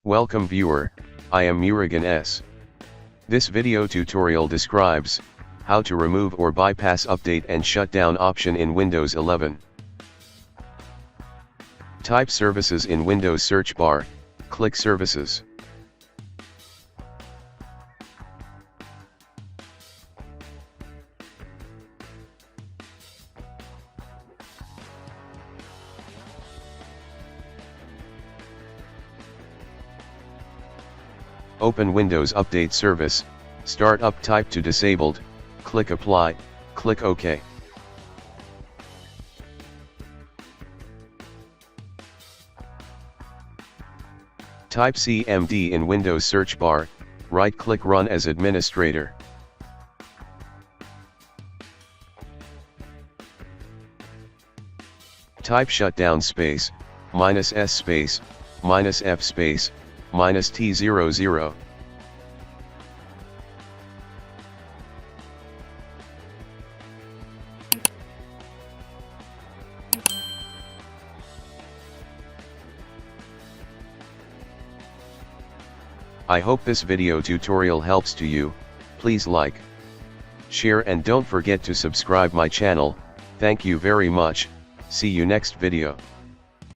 Welcome viewer, I am Murugan S. This video tutorial describes how to remove or bypass update and shutdown option in Windows 11. Type Services in Windows search bar, click Services. Open Windows Update Service, start up type to disabled, click Apply, click OK. Type CMD in Windows search bar, right-click Run as administrator. Type shutdown space, -S space, -F space, -T00. I hope this video tutorial helps to you. Please like, share and don't forget to subscribe my channel. Thank you very much. See you next video.